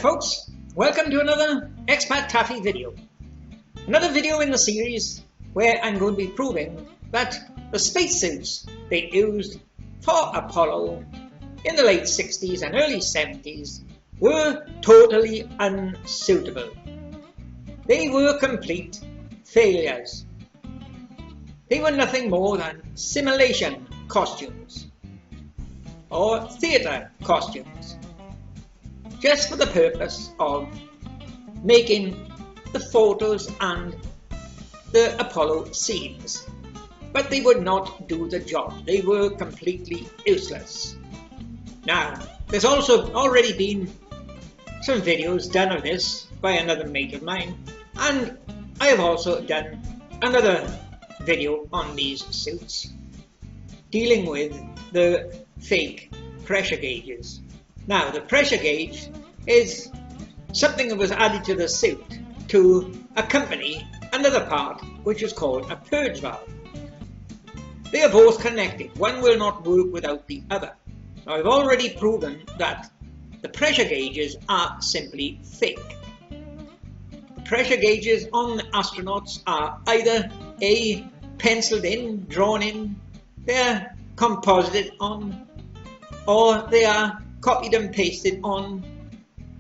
folks, welcome to another Expat Taffy video. Another video in the series where I'm going to be proving that the spacesuits they used for Apollo in the late 60s and early 70s were totally unsuitable. They were complete failures. They were nothing more than simulation costumes or theatre costumes, just for the purpose of making the photos and the Apollo scenes. But they would not do the job. They were completely useless. Now, there's also already been some videos done on this by another mate of mine, and I have also done another video on these suits dealing with the fake pressure gauges. Now, the pressure gauge is something that was added to the suit to accompany another part which is called a purge valve. They are both connected. One will not work without the other. Now, I've already proven that the pressure gauges are simply fake. The pressure gauges on the astronauts are either penciled in, drawn in, they're composited on, or they are copied and pasted on,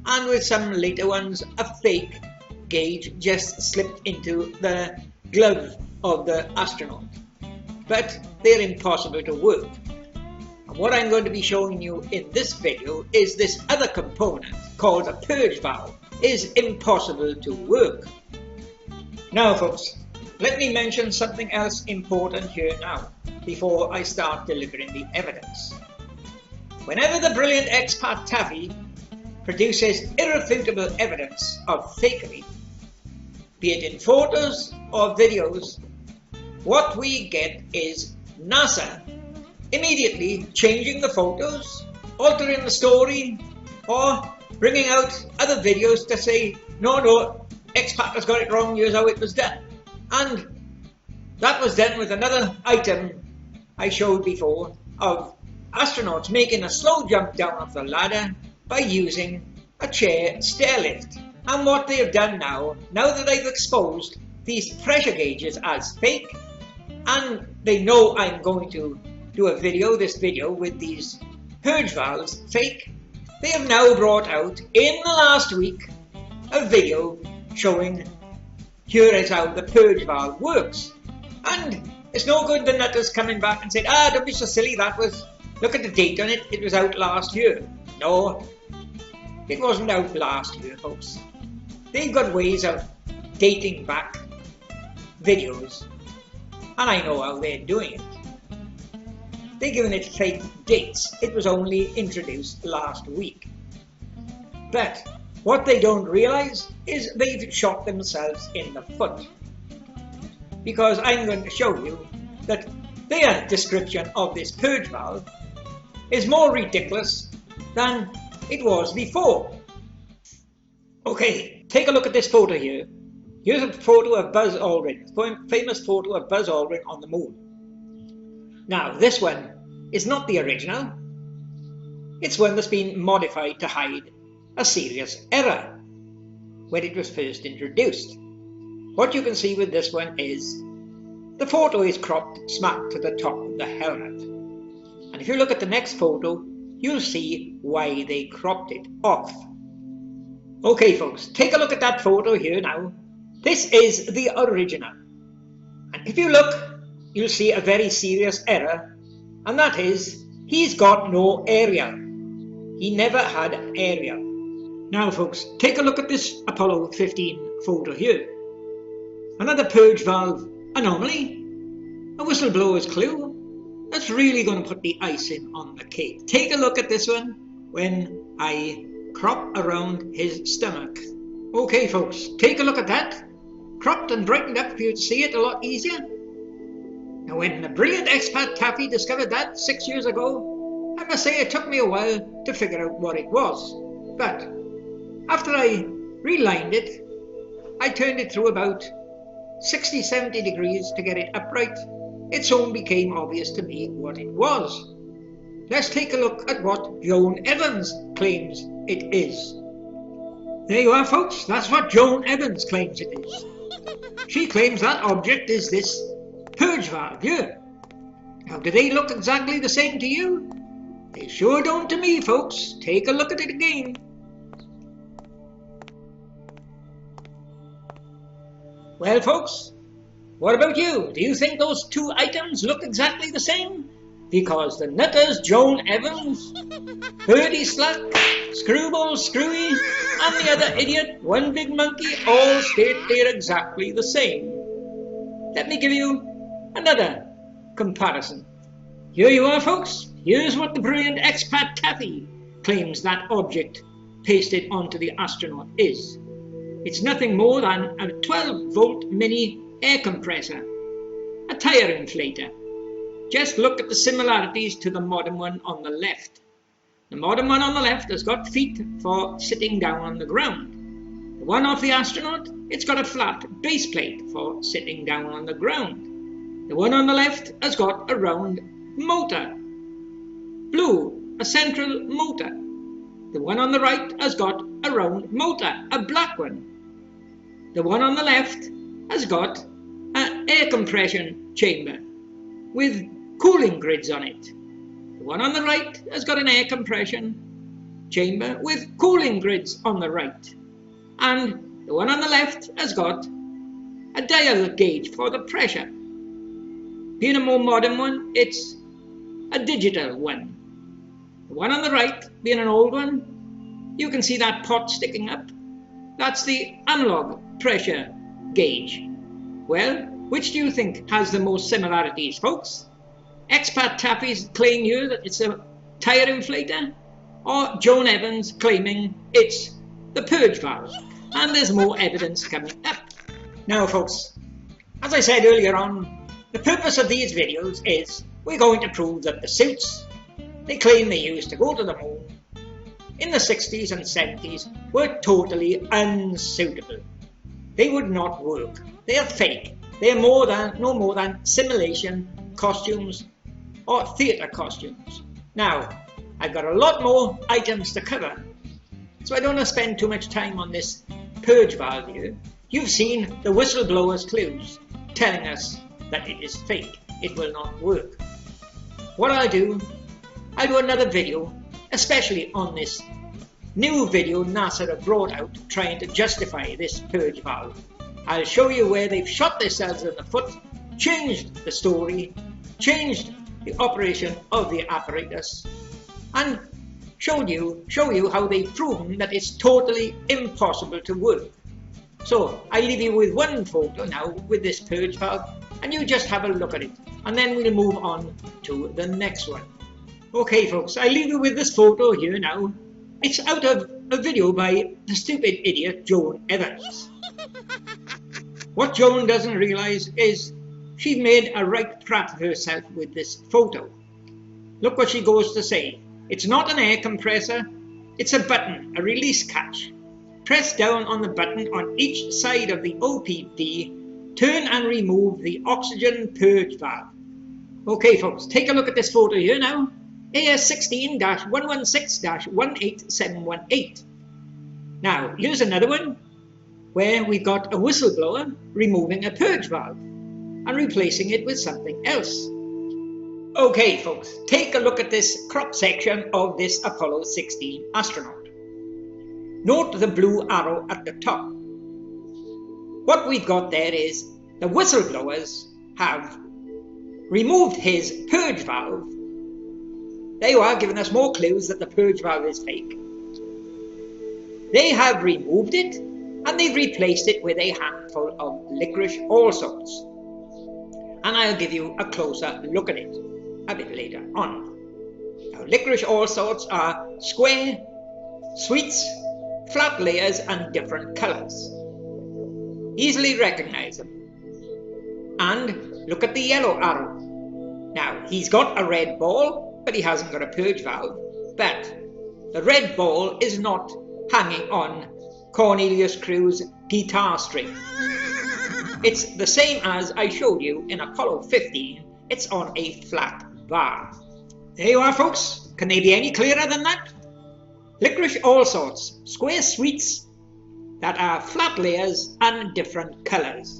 and with some later ones a fake gauge just slipped into the glove of the astronaut. But they're impossible to work. And what I'm going to be showing you in this video is this other component called a purge valve is impossible to work. Now folks, let me mention something else important here now before I start delivering the evidence. Whenever the brilliant expat Taffy produces irrefutable evidence of fakery, be it in photos or videos, what we get is NASA immediately changing the photos, altering the story, or bringing out other videos to say, no, expat has got it wrong, here's how it was done. And that was done with another item I showed before of astronauts making a slow jump down off the ladder by using a chair stair lift. And what they have done now that they've exposed these pressure gauges as fake, and they know I'm going to do this video with these purge valves fake, they have now brought out in the last week a video showing here is how the purge valve works. And it's no good the nutters coming back and saying, don't be so silly, look at the date on it, it was out last year. No, it wasn't out last year, folks. They've got ways of dating back videos, and I know how they're doing it. They're giving it fake dates. It was only introduced last week. But what they don't realize is they've shot themselves in the foot. Because I'm going to show you that their description of this purge valve is more ridiculous than it was before. Okay, take a look at this photo here. Here's a photo of Buzz Aldrin, a famous photo of Buzz Aldrin on the moon. Now, this one is not the original. It's one that's been modified to hide a serious error when it was first introduced. What you can see with this one is the photo is cropped smack to the top of the helmet. And if you look at the next photo, you'll see why they cropped it off. Okay folks, take a look at that photo here now. This is the original. And if you look, you'll see a very serious error, and that is, he's got no aerial. He never had an aerial. Now folks, take a look at this Apollo 15 photo here. Another purge valve anomaly, a whistleblower's clue. That's really going to put the icing on the cake. Take a look at this one when I crop around his stomach. Okay folks, take a look at that. Cropped and brightened up for you to see it a lot easier. Now when the brilliant expat Taffy discovered that 6 years ago, I must say it took me a while to figure out what it was. But after I relined it, I turned it through about 60-70 degrees to get it upright. It soon became obvious to me what it was. Let's take a look at what Joan Evans claims it is. There you are, folks. That's what Joan Evans claims it is. She claims that object is this purge valve here. Now, do they look exactly the same to you? They sure don't to me, folks. Take a look at it again. Well, folks, what about you? Do you think those two items look exactly the same? Because the nutters Joan Evans, Birdie Slack, Screwball Screwy, and the other idiot, One Big Monkey, all state they're exactly the same. Let me give you another comparison. Here you are, folks. Here's what the brilliant expat Taffy claims that object pasted onto the astronaut is. It's nothing more than a 12-volt mini air compressor, a tire inflator. Just look at the similarities to the modern one on the left. The modern one on the left has got feet for sitting down on the ground. The one off the astronaut, it's got a flat base plate for sitting down on the ground. The one on the left has got a round motor. Blue, a central motor. The one on the right has got a round motor, a black one. The one on the left has got an air compression chamber with cooling grids on it. The one on the right has got an air compression chamber with cooling grids on the right. And the one on the left has got a dial gauge for the pressure. Being a more modern one, it's a digital one. The one on the right, being an old one, you can see that pot sticking up. That's the analog pressure gauge. Well, which do you think has the most similarities, folks? Expat Taffy's claim here that it's a tire inflator, or Joan Evans claiming it's the purge valve? And there's more evidence coming up. Now, folks, as I said earlier on, the purpose of these videos is we're going to prove that the suits they claim they used to go to the moon in the 60s and 70s were totally unsuitable. They would not work. They are fake. They are no more than simulation costumes or theatre costumes. Now, I've got a lot more items to cover, so I don't want to spend too much time on this purge valve here. You've seen the whistleblower's clues telling us that it is fake. It will not work. What I'll do another video, especially on this new video NASA have brought out trying to justify this purge valve. I'll show you where they've shot themselves in the foot, changed the story, changed the operation of the apparatus, and show you how they've proven that it's totally impossible to work. So I leave you with one photo now with this purge valve, and you just have a look at it, and then we'll move on to the next one. Okay, folks, I leave you with this photo here now. It's out of a video by the stupid idiot Joan Evans. What Joan doesn't realise is she made a right prat of herself with this photo. Look what she goes to say. It's not an air compressor, it's a button, a release catch. Press down on the button on each side of the OPP, turn and remove the oxygen purge valve. Okay, folks, take a look at this photo here now. AS16-116-18718. Now, here's another one where we've got a whistleblower removing a purge valve and replacing it with something else. Okay, folks, take a look at this crop section of this Apollo 16 astronaut. Note the blue arrow at the top. What we've got there is the whistleblowers have removed his purge valve. They are giving us more clues that the purge valve is fake. They have removed it and they've replaced it with a handful of licorice allsorts. And I'll give you a closer look at it a bit later on. Now, licorice allsorts are square, sweets, flat layers and different colours. Easily recognizable. And look at the yellow arrow. Now, he's got a red ball, but he hasn't got a purge valve. But the red ball is not hanging on Cornelius Crew's guitar string. It's the same as I showed you in Apollo 15. It's on a flat bar. There you are, folks. Can they be any clearer than that? Licorice allsorts, square sweets, that are flat layers and different colours.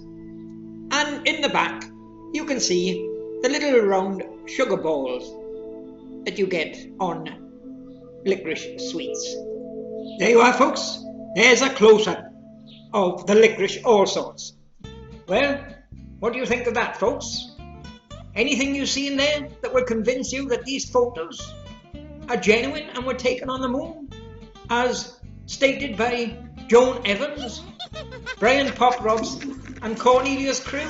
And in the back you can see the little round sugar balls that you get on licorice sweets. There you are, folks. There's a close-up of the licorice all sorts. Well, what do you think of that, folks? Anything you see in there that will convince you that these photos are genuine and were taken on the moon, as stated by Joan Evans, Brian Pop Robson and Cornelius Crew?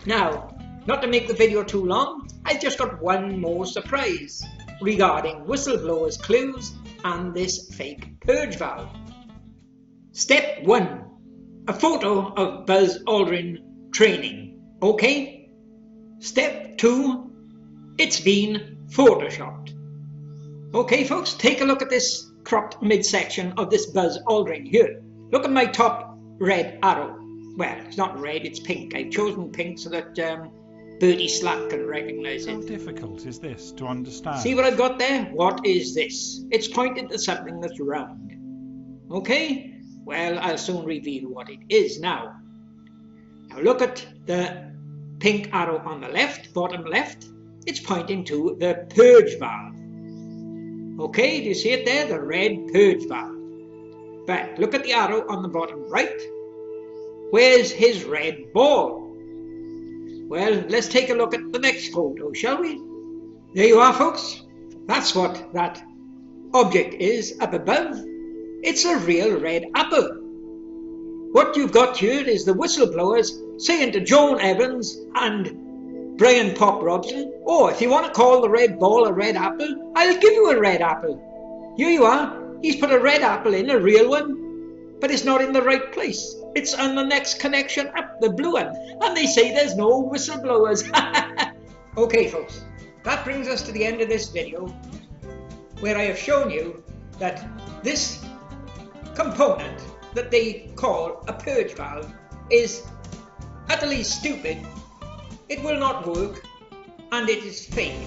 Now, not to make the video too long, I've just got one more surprise regarding Whistleblower's clues and this fake purge valve. Step 1. A photo of Buzz Aldrin training. Okay? Step 2. It's been photoshopped. Okay, folks, take a look at this cropped midsection of this Buzz Aldrin here. Look at my top red arrow. Well, it's not red, it's pink. I've chosen pink so that Birdie Slack can recognise it. How difficult is this to understand? See what I've got there? What is this? It's pointed to something that's round. Okay? Well, I'll soon reveal what it is now. Now look at the pink arrow on the left, bottom left. It's pointing to the purge valve. Okay, do you see it there? The red purge valve. But look at the arrow on the bottom right. Where's his red ball? Well, let's take a look at the next photo, shall we? There you are, folks. That's what that object is up above. It's a real red apple. What you've got here is the whistleblowers saying to Joan Evans and Brian Pop Robson, oh, if you want to call the red ball a red apple, I'll give you a red apple. Here you are. He's put a red apple in, a real one, but it's not in the right place. It's on the next connection up, the blue one. And they say there's no whistleblowers. Okay, folks, that brings us to the end of this video, where I have shown you that this component that they call a purge valve is utterly stupid, it will not work, and it is fake.